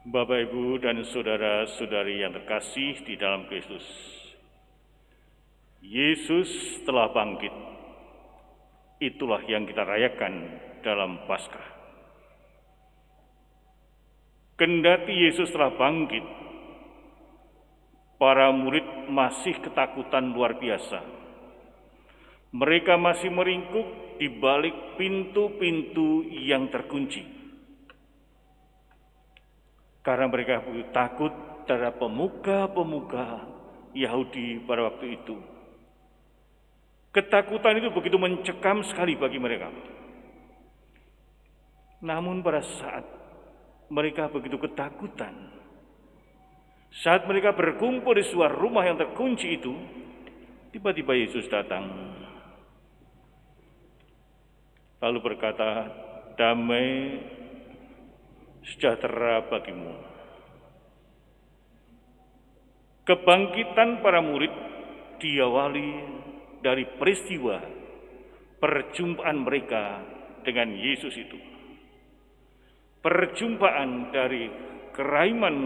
Bapak, Ibu, dan saudara-saudari yang terkasih di dalam Kristus, Yesus telah bangkit. Itulah yang kita rayakan dalam Paskah. Kendati Yesus telah bangkit, para murid masih ketakutan luar biasa. Mereka masih meringkuk di balik pintu-pintu yang terkunci. Karena mereka begitu takut terhadap pemuka-pemuka Yahudi pada waktu itu. Ketakutan itu begitu mencekam sekali bagi mereka. Namun pada saat mereka begitu ketakutan, saat mereka berkumpul di sebuah rumah yang terkunci itu, tiba-tiba Yesus datang. Lalu berkata, "Damai sejahtera bagimu." Kebangkitan para murid diawali dari peristiwa perjumpaan mereka dengan Yesus itu. Perjumpaan dari kerahiman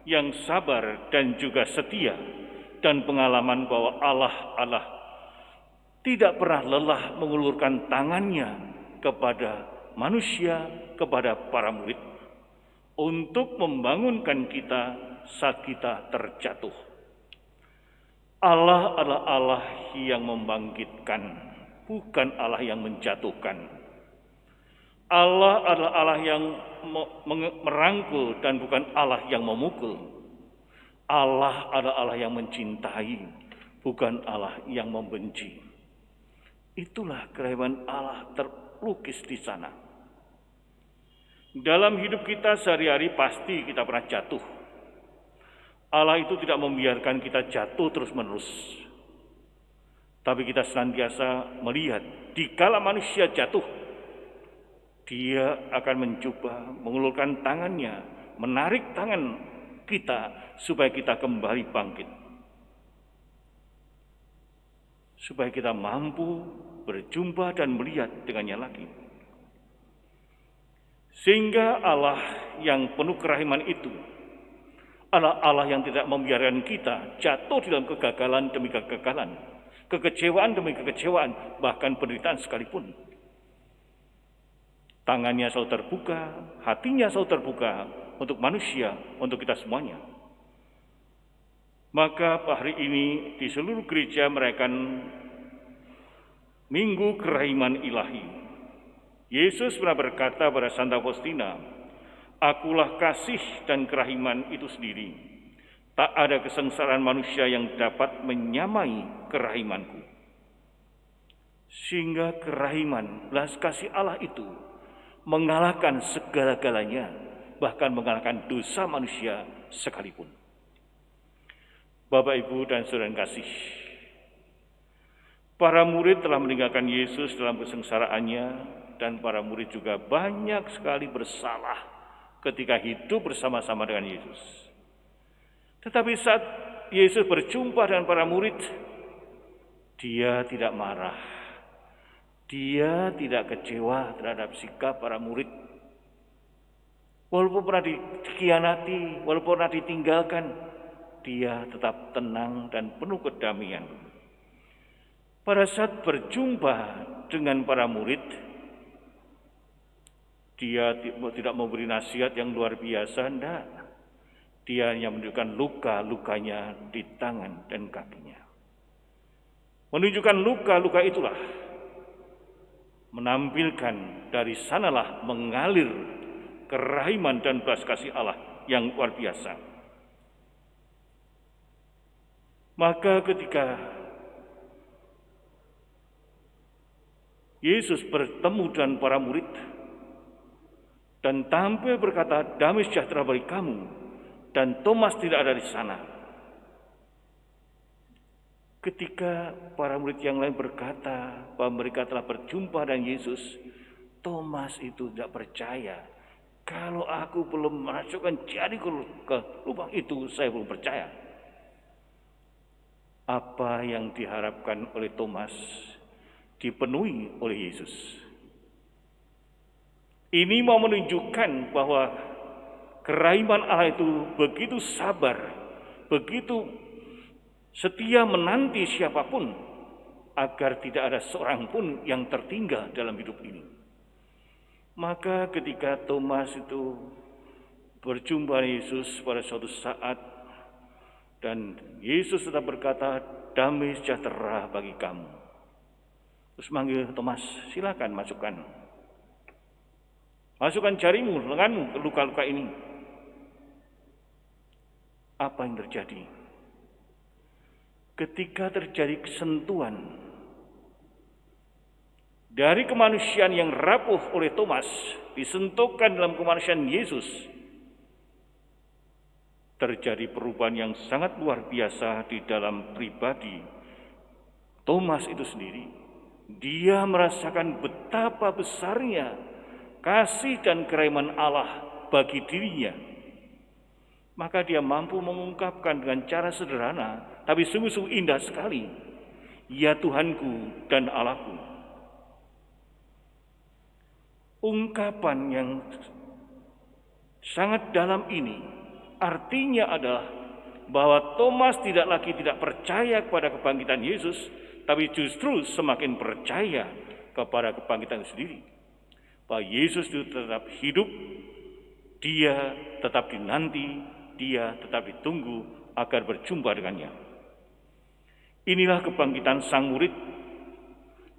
yang sabar dan juga setia, dan pengalaman bahwa Allah tidak pernah lelah mengulurkan tangannya kepada manusia, kepada para murid, untuk membangunkan kita saat kita terjatuh. Allah adalah Allah yang membangkitkan, bukan Allah yang menjatuhkan. Allah adalah Allah yang merangkul dan bukan Allah yang memukul. Allah adalah Allah yang mencintai, bukan Allah yang membenci. Itulah kerahiman Allah terlukis di sana. Dalam hidup kita sehari-hari pasti kita pernah jatuh. Allah itu tidak membiarkan kita jatuh terus-menerus. Tapi kita senantiasa melihat, dikala manusia jatuh, Dia akan mencoba mengulurkan tangannya, menarik tangan kita supaya kita kembali bangkit. Supaya kita mampu berjumpa dan melihat dengannya lagi. Sehingga Allah yang penuh kerahiman itu adalah Allah yang tidak membiarkan kita jatuh di dalam kegagalan demi kegagalan, kekecewaan demi kekecewaan, bahkan penderitaan sekalipun. Tangannya selalu terbuka, hatinya selalu terbuka untuk manusia, untuk kita semuanya. Maka hari ini di seluruh gereja merayakan Minggu Kerahiman Ilahi. Yesus pernah berkata pada Santa Faustina, "Akulah kasih dan kerahiman itu sendiri. Tak ada kesengsaraan manusia yang dapat menyamai kerahimanku." Sehingga kerahiman, belas kasih Allah itu mengalahkan segala-galanya, bahkan mengalahkan dosa manusia sekalipun. Bapak, Ibu, dan saudara yang kasih, para murid telah meninggalkan Yesus dalam kesengsaraannya, dan para murid juga banyak sekali bersalah ketika hidup bersama-sama dengan Yesus. Tetapi saat Yesus berjumpa dengan para murid, Dia tidak marah. Dia tidak kecewa terhadap sikap para murid. Walaupun pernah dikhianati, walaupun pernah ditinggalkan, Dia tetap tenang dan penuh kedamaian. Pada saat berjumpa dengan para murid, Dia tidak memberi nasihat yang luar biasa, enggak. Dia hanya menunjukkan luka-lukanya di tangan dan kakinya. Menunjukkan luka-luka itulah, menampilkan dari sanalah mengalir kerahiman dan belas kasih Allah yang luar biasa. Maka ketika Yesus bertemu dengan para murid dan tampil berkata, "Damai sejahtera bagi kamu," dan Thomas tidak ada di sana. Ketika para murid yang lain berkata bahwa mereka telah berjumpa dengan Yesus, Thomas itu tidak percaya. "Kalau aku belum masukkan jari ke lubang itu, saya belum percaya." Apa yang diharapkan oleh Thomas dipenuhi oleh Yesus. Ini mau menunjukkan bahwa Kerahiman Allah itu begitu sabar, begitu setia menanti siapapun agar tidak ada seorang pun yang tertinggal dalam hidup ini. Maka ketika Thomas itu berjumpa Yesus pada suatu saat, dan Yesus tetap berkata, damai sejahtera bagi kamu. Terus manggil Thomas, silakan masukkan. Masukkan jarimu, lenganmu ke luka-luka ini. Apa yang terjadi? Ketika terjadi kesentuhan dari kemanusiaan yang rapuh oleh Thomas, disentuhkan dalam kemanusiaan Yesus, terjadi perubahan yang sangat luar biasa di dalam pribadi Thomas itu sendiri. Dia merasakan betapa besarnya kasih dan kerahiman Allah bagi dirinya. Maka dia mampu mengungkapkan dengan cara sederhana, tapi sungguh-sungguh indah sekali, ya Tuhanku dan Allahku. Ungkapan yang sangat dalam ini artinya adalah bahwa Thomas tidak lagi tidak percaya kepada kebangkitan Yesus, tapi justru semakin percaya kepada kebangkitan sendiri. Bahwa Yesus itu tetap hidup, dia tetap dinanti, dia tetap ditunggu agar berjumpa dengannya. Inilah kebangkitan sang murid.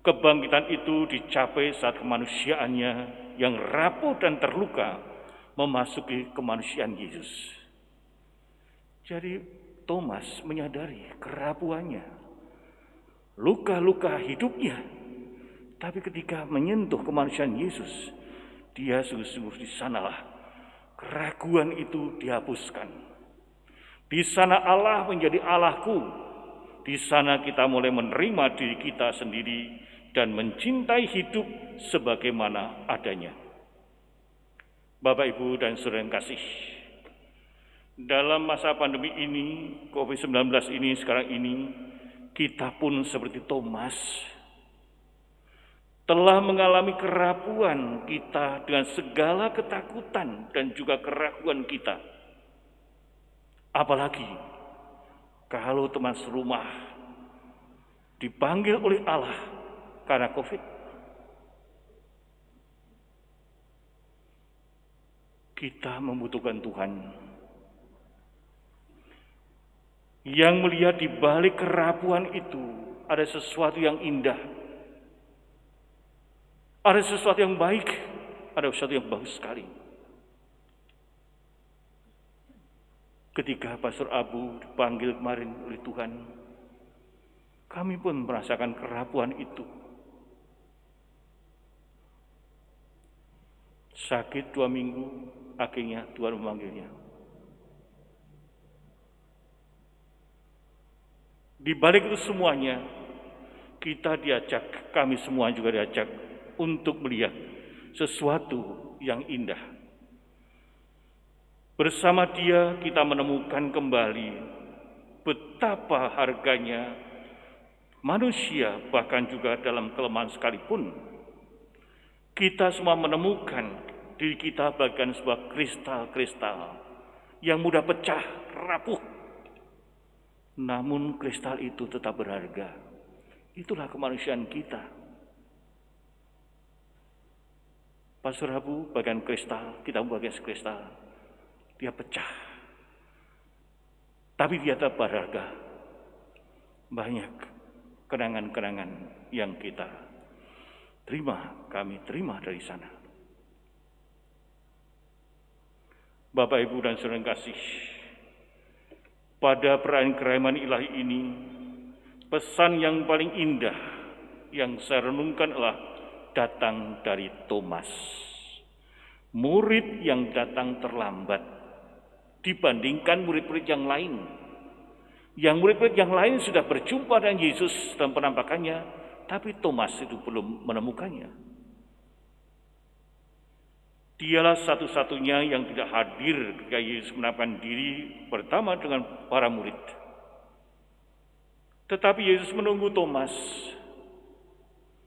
Kebangkitan itu dicapai saat kemanusiaannya yang rapuh dan terluka memasuki kemanusiaan Yesus. Jadi Thomas menyadari kerapuhannya, luka-luka hidupnya. Tapi ketika menyentuh kemanusiaan Yesus, dia sungguh-sungguh di sanalah keraguan itu dihapuskan. Di sana Allah menjadi Allahku. Di sana kita mulai menerima diri kita sendiri dan mencintai hidup sebagaimana adanya. Bapak, Ibu, dan saudara yang kasih, dalam masa pandemi ini, COVID-19 ini, sekarang ini, kita pun seperti Thomas telah mengalami kerapuhan kita dengan segala ketakutan dan juga keraguan kita. Apalagi kalau teman serumah dipanggil oleh Allah karena COVID. Kita membutuhkan Tuhan yang melihat di balik kerapuhan itu ada sesuatu yang indah. Ada sesuatu yang baik, ada sesuatu yang bagus sekali. Ketika Pastor Abu dipanggil kemarin oleh Tuhan, kami pun merasakan kerapuhan itu. Sakit 2 minggu, akhirnya Tuhan memanggilnya. Di balik itu semuanya, kita diajak, kami semua juga diajak untuk melihat sesuatu yang indah. Bersama Dia kita menemukan kembali betapa harganya manusia, bahkan juga dalam kelemahan sekalipun. Kita semua menemukan diri kita bagian sebuah kristal-kristal yang mudah pecah, rapuh. Namun kristal itu tetap berharga. Itulah kemanusiaan kita. Pastor Abu bagian kristal, kita bagian kristal. Dia pecah. Tapi dia tetap berharga. Banyak kenangan-kenangan yang kita terima, kami terima dari sana. Bapak, Ibu, dan saudara yang kasih, pada perayaan kerahiman ilahi ini, pesan yang paling indah yang saya renungkan adalah datang dari Thomas, murid yang datang terlambat dibandingkan murid-murid yang lain. Yang murid-murid yang lain sudah berjumpa dengan Yesus dalam penampakannya, tapi Thomas itu belum menemukannya. Dialah satu-satunya yang tidak hadir ketika Yesus menampakkan diri pertama dengan para murid. Tetapi Yesus menunggu Thomas,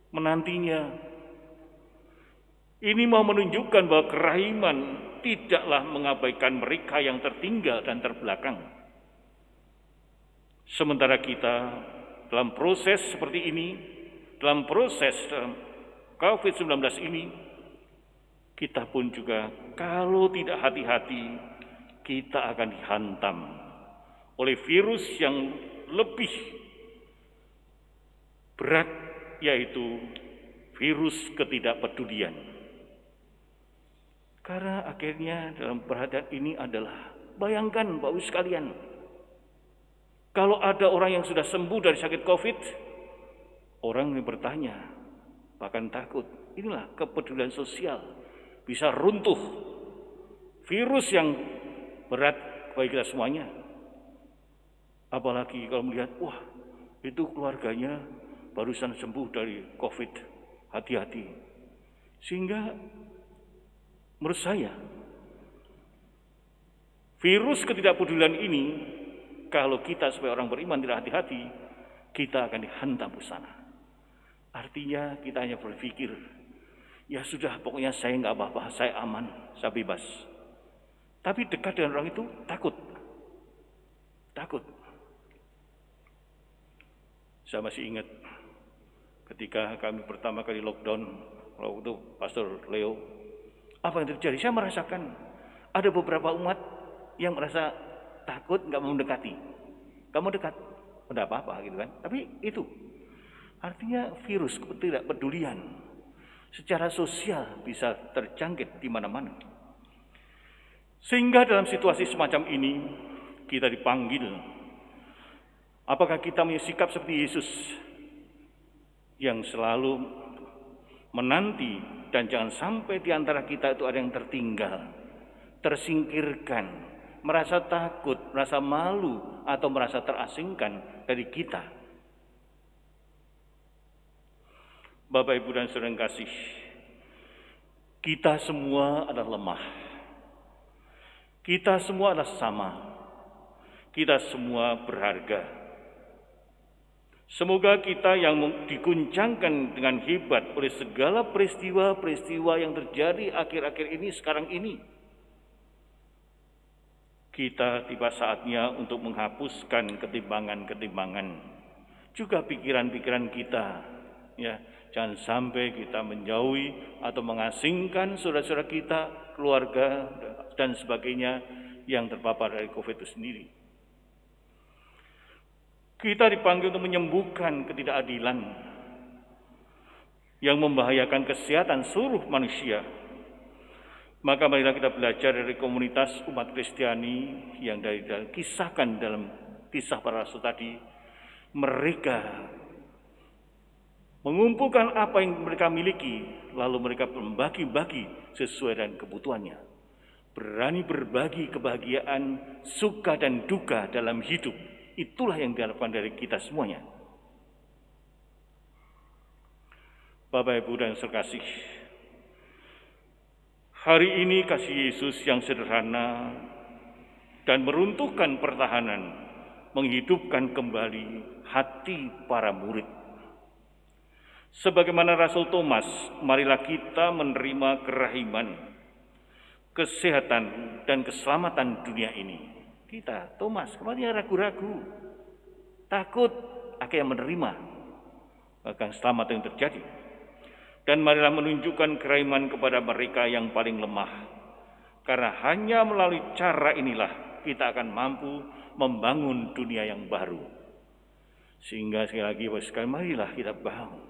menantinya. Ini mau menunjukkan bahwa kerahiman tidaklah mengabaikan mereka yang tertinggal dan terbelakang. Sementara kita dalam proses seperti ini, dalam proses COVID-19 ini, kita pun juga kalau tidak hati-hati, kita akan dihantam oleh virus yang lebih berat, yaitu virus ketidakpedulian. Karena akhirnya dalam perhatian ini adalah, bayangkan Bapak Ibu sekalian, kalau ada orang yang sudah sembuh dari sakit COVID, orang yang bertanya, bahkan takut. Inilah kepedulian sosial, bisa runtuh virus yang berat bagi kita semuanya. Apalagi kalau melihat, wah itu keluarganya barusan sembuh dari COVID, hati-hati. Sehingga menurut saya, virus ketidakpedulian ini, kalau kita sebagai orang beriman tidak hati-hati, kita akan dihantam ke sana. Artinya kita hanya berpikir, ya sudah pokoknya saya nggak apa-apa, saya aman, saya bebas. Tapi dekat dengan orang itu takut. Saya masih ingat ketika kami pertama kali lockdown, waktu itu Pastor Leo, apa yang terjadi? Saya merasakan ada beberapa umat yang merasa takut, nggak mau mendekati, nggak mau dekat, tidak apa-apa gitu kan. Tapi itu artinya virus ketidakpedulian secara sosial bisa terjangkit di mana-mana. Sehingga dalam situasi semacam ini kita dipanggil, apakah kita punya sikap seperti Yesus yang selalu menanti dan jangan sampai di antara kita itu ada yang tertinggal, tersingkirkan, merasa takut, merasa malu, atau merasa terasingkan dari kita. Bapak, Ibu, dan saudara yang kasih, kita semua adalah lemah. Kita semua adalah sama. Kita semua berharga. Semoga kita yang diguncangkan dengan hebat oleh segala peristiwa-peristiwa yang terjadi akhir-akhir ini, sekarang ini, kita tiba saatnya untuk menghapuskan ketimbangan-ketimbangan, juga pikiran-pikiran kita, ya, jangan sampai kita menjauhi atau mengasingkan saudara-saudara kita, keluarga, dan sebagainya yang terpapar dari COVID itu sendiri. Kita dipanggil untuk menyembuhkan ketidakadilan yang membahayakan kesehatan seluruh manusia. Maka marilah kita belajar dari komunitas umat Kristiani yang kisahkan dalam kisah para rasul tadi. Mereka mengumpulkan apa yang mereka miliki, lalu mereka membagi-bagi sesuai dengan kebutuhannya. Berani berbagi kebahagiaan, suka dan duka dalam hidup. Itulah yang diharapkan dari kita semuanya. Bapak, Ibu, dan saudara kasih, hari ini kasih Yesus yang sederhana dan meruntuhkan pertahanan, menghidupkan kembali hati para murid. Sebagaimana Rasul Thomas, marilah kita menerima kerahiman, kesehatan, dan keselamatan dunia ini. Kita, Thomas, kemarin ragu-ragu, takut, akhirnya menerima bahkan selamat yang terjadi. Dan marilah menunjukkan kerahiman kepada mereka yang paling lemah. Karena hanya melalui cara inilah kita akan mampu membangun dunia yang baru. Sehingga sekali lagi, marilah kita bangun.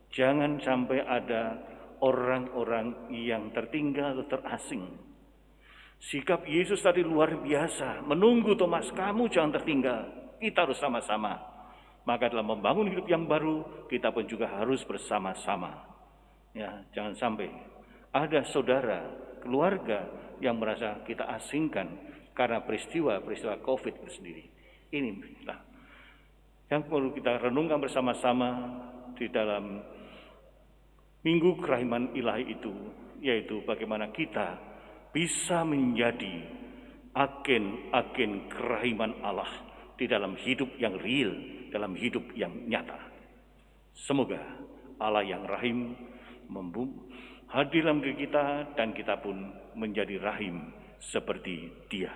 Jangan sampai ada orang-orang yang tertinggal atau terasing. Sikap Yesus tadi luar biasa, menunggu Thomas, kamu jangan tertinggal, kita harus sama-sama. Maka dalam membangun hidup yang baru, kita pun juga harus bersama-sama. Ya, jangan sampai ada saudara, keluarga yang merasa kita asingkan karena peristiwa-peristiwa COVID itu sendiri. Inilah yang perlu kita renungkan bersama-sama di dalam Minggu Kerahiman Ilahi itu, yaitu bagaimana kita bisa menjadi agen-agen kerahiman Allah di dalam hidup yang real, dalam hidup yang nyata. Semoga Allah yang rahim hadir dalam diri kita dan kita pun menjadi rahim seperti Dia.